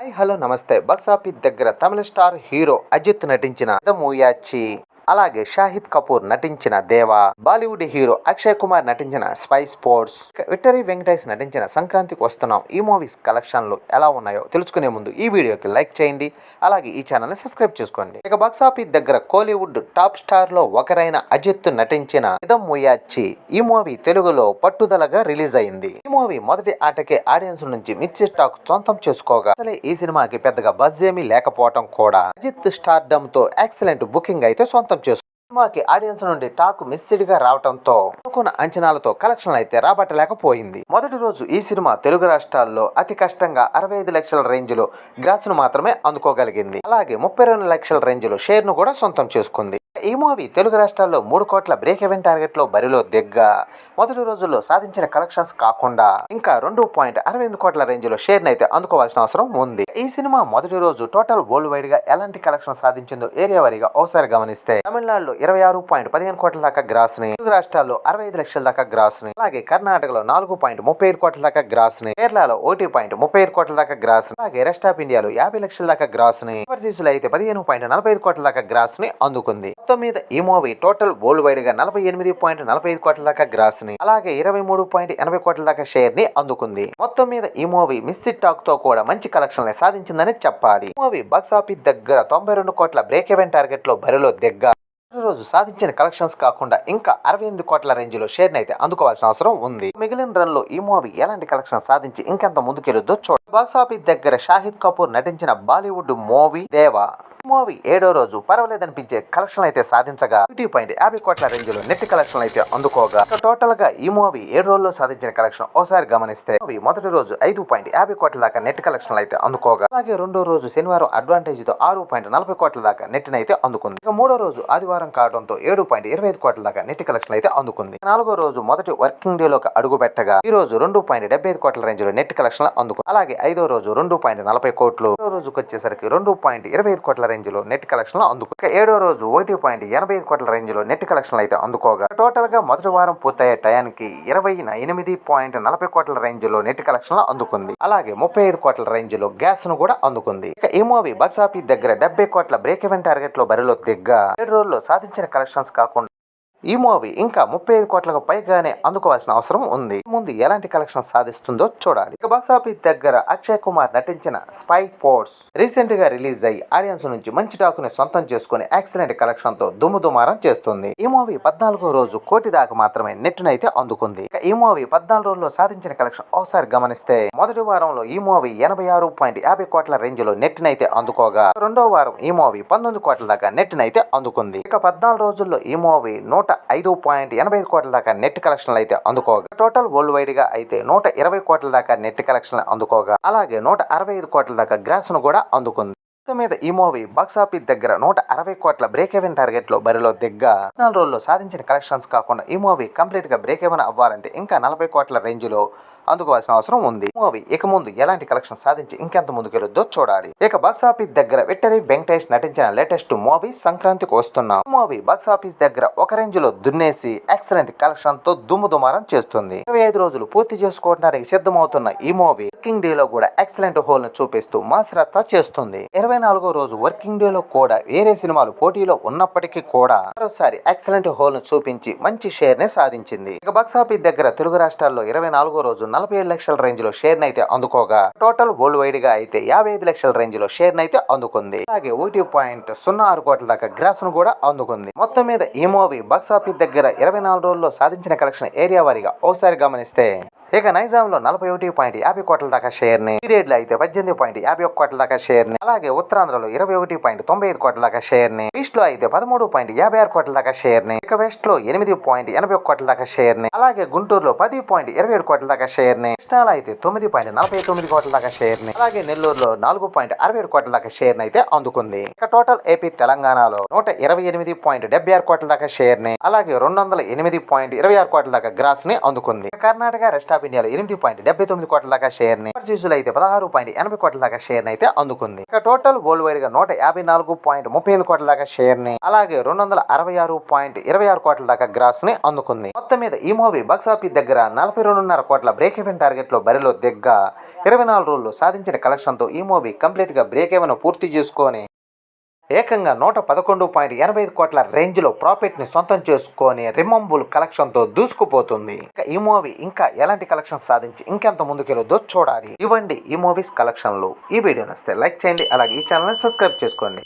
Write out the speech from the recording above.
Hi hello నమస్తే. Box office దగ్గర తమిళ star hero Ajit నటించిన మూయాచి, అలాగే షాహిద్ కపూర్ నటించిన దేవా, బాలీవుడ్ హీరో అక్షయ్ కుమార్ నటించిన స్పై స్పోర్ట్స్, విక్టరీ వెంకటేష్ నటించిన సంక్రాంతికి వస్తున్నాం. ఈ మూవీస్ కలెక్షన్లు ఎలా ఉన్నాయో తెలుసుకునే ముందు ఈ వీడియోకి లైక్ చేయండి, అలాగే ఈ ఛానల్ ని సబ్స్క్రైబ్ చేసుకోండి. ఇక బాక్సాఫీస్ దగ్గర కోలీవుడ్ టాప్ స్టార్ లో ఒకరైన అజిత్ నటించిన మూయాచి ఈ మూవీ తెలుగులో పట్టుదలగా రిలీజ్ అయింది. ఈ మూవీ మొదటి ఆటకే ఆడియన్స్ నుంచి మిర్చి స్టాక్ సొంతం చేసుకోగా, అసలే ఈ సినిమాకి పెద్దగా బజ్ ఏమీ లేకపోవడం కూడా అజిత్ స్టార్డమ్ తో ఎక్సలెంట్ బుకింగ్ అయితే సొంతం సినిమాకి ఆడియన్స్ నుండి టాక్ మిస్సిడ్ గా రావడంతో అనుకున్న అంచనాలతో కలెక్షన్లు అయితే రాబట్టలేకపోయింది. మొదటి రోజు ఈ సినిమా తెలుగు రాష్ట్రాల్లో అతి కష్టంగా 65 లక్షల రేంజ్ లో గ్రాస్ ను మాత్రమే అందుకోగలిగింది. అలాగే 32 లక్షల రేంజ్ లో షేర్ ను కూడా సొంతం చేసుకుంది. ఈ మూవీ తెలుగు రాష్ట్రాల్లో 3 కోట్ల బ్రేక్ ఈవెన్ టార్గెట్ లో బరిలో దిగ్గా మొదటి రోజుల్లో సాధించిన కలెక్షన్స్ కాకుండా ఇంకా 2.68 కోట్ల రేంజ్ లో షేర్ అయితే అందుకోవాల్సిన అవసరం ఉంది. ఈ సినిమా మొదటి రోజు టోటల్ వరల్డ్ వైడ్ గా ఎలాంటి కలెక్షన్ సాధించిందో ఏరియా వారీగా ఒకసారి గమనిస్తే, తమిళనాడులో 26.15 కోట్ల దాకా గ్రాస్ ని, తెలుగు రాష్ట్రాల్లో 65 లక్షల దాకా గ్రాస్ ని, అలాగే కర్ణాటకలో 4.35 కోట్ల దాకా గ్రాస్ ని, కేరళలో 1.35 కోట్ల దాకా గ్రాస్ ని, అలాగే రెస్ట్ ఆఫ్ ఇండియాలో 50 లక్షల దాకా గ్రాస్ ని, ఓవర్సీస్ లో అయితే 15.45 కోట్ల దాకా గ్రాస్ ని అందుకుంది. మొత్తం మీద ఈ మూవీ టోటల్ వరల్డ్ వైడ్ గా 48.45 కోట్ల దాకా గ్రాస్ ని, అలాగే 23.80 కోట్ల దాకా షేర్ ని అందుకుంది. మొత్తం మీద ఈ మూవీ మిస్సి టాక్ తో కూడా మంచి కలెక్షన్ సాధించిందని చెప్పాలి. ఈ మూవీ బాక్సాఫీస్ దగ్గర 92 కోట్ల బ్రేక్ ఈవెన్ టార్గెట్ లో బరిలో దిగ్గా రోజు సాధించిన కలెక్షన్స్ కాకుండా ఇంకా 68 కోట్ల రేంజ్ లో షేర్ అయితే అందుకోవాల్సిన అవసరం ఉంది. మిగిలిన రన్ లో ఈ మూవీ ఎలాంటి కలెక్షన్ సాధించి ఇంకెంత ముందుకెళ్తుందో చూడండి. బాక్సాఫీస్ దగ్గర షాహిద్ కపూర్ నటించిన బాలీవుడ్ మూవీ దేవా మూవీ 7వ రోజు పర్వాలేదనిపించే కలెక్షన్ అయితే సాధించగా 1.50 కోట్ల రేంజ్ లో నెట్ కలెక్షన్ అయితే అందుకోగా, టోటల్ గా ఈ మూవీ 7 రోజుల్లో సాధించిన కలెక్షన్ ఒకసారి గమనిస్తే, మూవీ మొదటి రోజు 5.50 కోట్ల దాకా నెట్ కలెక్షన్ అయితే అందుకోగా, అలాగే రెండో రోజు శనివారం అడ్వాంటేజ్ తో 6.40 కోట్ల దాకా నెట్ అయితే అందుకుంది. ఇక మూడో రోజు ఆదివారం కావడంతో 7.25 కోట్ల దాకా నెట్ కలెక్షన్ అయితే అందుకుంది. నాలుగో రోజు మొదటి వర్కింగ్ డే లోకి అడుగు పెట్టగా ఈ రోజు 2.75 కోట్ల రేంజ్ లో నెట్ కలెక్షన్ అందుకుంది. అలాగే ఐదో రోజు 2.40 కోట్లు, రోజుకి వచ్చేసరికి 2.25 కోట్ల రేంజ్ లో నెట్ కలెక్షన్ అందుకు. ఏడో రోజు 1.85 కోట్ల రేంజ్ లో నెట్ కలెక్షన్ అయితే అందుకోగా, టోటల్ గా మొదటి వారం పూర్తయ్యే టయానికి 28.40 కోట్ల రేంజ్ లో నెట్ కలెక్షన్ అందుకుంది. అలాగే 35 కోట్ల రేంజ్ లో గ్యాస్ ను కూడా అందుకుంది. ఇక ఈ మూవీ బాక్సాఫీస్ దగ్గర 70 కోట్ల బ్రేక్ ఈవెన్ టార్గెట్ లో బరిలో దిగ్గా 7 రోజుల్లో సాధించిన కలెక్షన్స్ కాకుండా ఈ మూవీ ఇంకా 35 కోట్లకు పైగానే అందుకోవాల్సిన అవసరం ఉంది. ముందు ఎలాంటి కలెక్షన్ సాధిస్తుందో చూడాలి. ఇక బాక్సాఫీస్ దగ్గర అక్షయ్ కుమార్ నటించిన స్పై స్పోర్ట్స్ రీసెంట్ గా రిలీజ్ అయ్యి ఆడియన్స్ నుంచి మంచి టాక్ ని సొంతం చేసుకుని ఎక్సలెంట్ కలెక్షన్ తో దుమ్ముదుమారం చేస్తుంది. ఈ మూవీ 14వ రోజు కోటి దాకా మాత్రమే నెట్ అయితే అందుకుంది. ఇక ఈ మూవీ 14 రోజుల్లో సాధించిన కలెక్షన్ ఒకసారి గమనిస్తే, మొదటి వారంలో ఈ మూవీ 86.50 కోట్ల రేంజ్ లో నెట్ అయితే అందుకోగా, రెండో వారం ఈ మూవీ 19 కోట్ల దాకా నెట్ అయితే అందుకుంది. ఇక 14 రోజుల్లో ఈ మూవీ 105.85 కోట్ల దాకా నెట్ కలెక్షన్లు అయితే అందుకోగా, టోటల్ వరల్డ్ వైడ్ గా అయితే 120 కోట్ల దాకా నెట్ కలెక్షన్ అందుకోగా, అలాగే 165 కోట్ల దాకా గ్రాస్ ను కూడా అందుకుంది. మీద ఈ మూవీ బాక్సాఫీస్ దగ్గర 160 కోట్ల బ్రేక్ ఈవెన్ టార్గెట్ లో బరిలో దిగ్గా 4 రోజుల్లో సాధించిన కలెక్షన్స్ కాకుండా ఈ మూవీ కంప్లీట్ గా బ్రేక్ ఈవెన్ అవ్వాలంటే ఇంకా 40 కోట్ల రేంజ్ లో అందుకోవాల్సిన అవసరం ఉంది. మూవీ ఇక ముందు ఎలాంటి కలెక్షన్ సాధించి ఇంకెంత ముందుకెళ్ళొద్దో చూడాలి. ఇక బాక్సాఫీస్ దగ్గర విక్టరీ వెంకటేష్ నటించిన లేటెస్ట్ మూవీ సంక్రాంతికి వస్తున్నాం. మూవీ బాక్సాఫీస్ దగ్గర ఒక రేంజ్ లో దున్నేసి ఎక్సలెంట్ కలెక్షన్ తో దుమ్ముదుమారం చేస్తుంది. 25 రోజులు పూర్తి చేసుకోవడానికి సిద్ధమవుతున్న ఈ మూవీ వర్కింగ్ డే లో కూడా ఎక్సలెంట్ హోల్ ను చూపిస్తూ మాస్ రచ్చ చేస్తుంది. 24వ రోజు వర్కింగ్ డే లో కూడా వేరే సినిమాలు పోటీలో ఉన్నప్పటికీ కూడా మరోసారి ఎక్సలెంట్ హోల్ ను చూపించి మంచి షేర్ ని సాధించింది. ఇక బాక్సాఫీస్ దగ్గర తెలుగు రాష్ట్రాల్లో 24వ రోజు 47 లక్షల రేంజ్ లో షేర్ అయితే అందుకోగా, టోటల్ వరల్డ్ వైడ్ గా అయితే 55 లక్షల రేంజ్ లో షేర్ అయితే అందుకుంది. అలాగే 1.06 కోట్ల దాకా గ్రాస్ ను కూడా అందుకుంది. మొత్తం మీద ఈ మూవీ బాక్సాఫీస్ దగ్గర 24 రోజుల్లో సాధించిన కలెక్షన్ ఏరియా వారీగా ఒకసారి గమనిస్తే, ఇక నైజాంలో 41.50 కోట్ల దాకా షేర్ ని, పీరియడ్ లో అయితే 18.51 కోట్ల దాకా షేర్ ని, అలాగే ఉత్తరాంధ్రలో 21.95 కోట్ల దాకా షేర్ ని, ఈస్ట్ లో అయితే 13.56 కోట్ల దాకా షేర్ ని, ఇక వెస్ట్ లో 8.81 కోట్ల దాకా షేర్ ని, అలాగే గుంటూరులో 10.27 కోట్ల దాకా షేర్ ని, కృష్ణాలో అయితే 9.49 కోట్ల దాకా షేర్ ని, అలాగే నెల్లూరులో 4.67 కోట్ల దాకా షేర్ ని అయితే అందుకుంది. ఇక టోటల్ ఏపీ తెలంగాణలో 128.76 కోట్ల దాకా షేర్ ని, అలాగే 208.26 కోట్ల దాకా గ్రాస్ ని అందుకుంది. కర్ణాటక రెస్ట్ ఆఫ్ ఇండియాలో 8.79 కోట్ల దాకా షేర్ ని, ఓవర్సీస్ లో అయితే 16.80 కోట్ల దాకా షేర్ అయితే అందుకుంది. ఇక టోటల్ టోటల్ వరల్డ్ వైడ్ గా 154.38 కోట్ల దాకా షేర్ ని, అలాగే 266.26 కోట్ల దాకా గ్రాస్ ని అందుకుంది. మొత్తం మీద ఈ మూవీ బాక్సాఫీస్ దగ్గర 42.5 కోట్ల బ్రేక్ ఈవెన్ టార్గెట్ లో బరిలో దిగ్గా 24 రోజుల్లో సాధించిన కలెక్షన్ తో ఈ మూవీ కంప్లీట్ గా బ్రేక్ ఈవెన్ పూర్తి చేసుకొని ఏకంగా 111.85 కోట్ల రేంజ్ లో ప్రాఫిట్ ని సొంతం చేసుకొని రిమంబుల్ కలెక్షన్ తో దూసుకుపోతుంది. ఈ మూవీ ఇంకా ఎలాంటి కలెక్షన్ సాధించి ఇంకెంత ముందుకెళ్ళొద్దో చూడాలి. ఇవ్వండి ఈ మూవీస్ కలెక్షన్లు. ఈ వీడియో నచ్చితే లైక్ చేయండి, అలాగే ఈ ఛానల్ ని సబ్స్క్రైబ్ చేసుకోండి.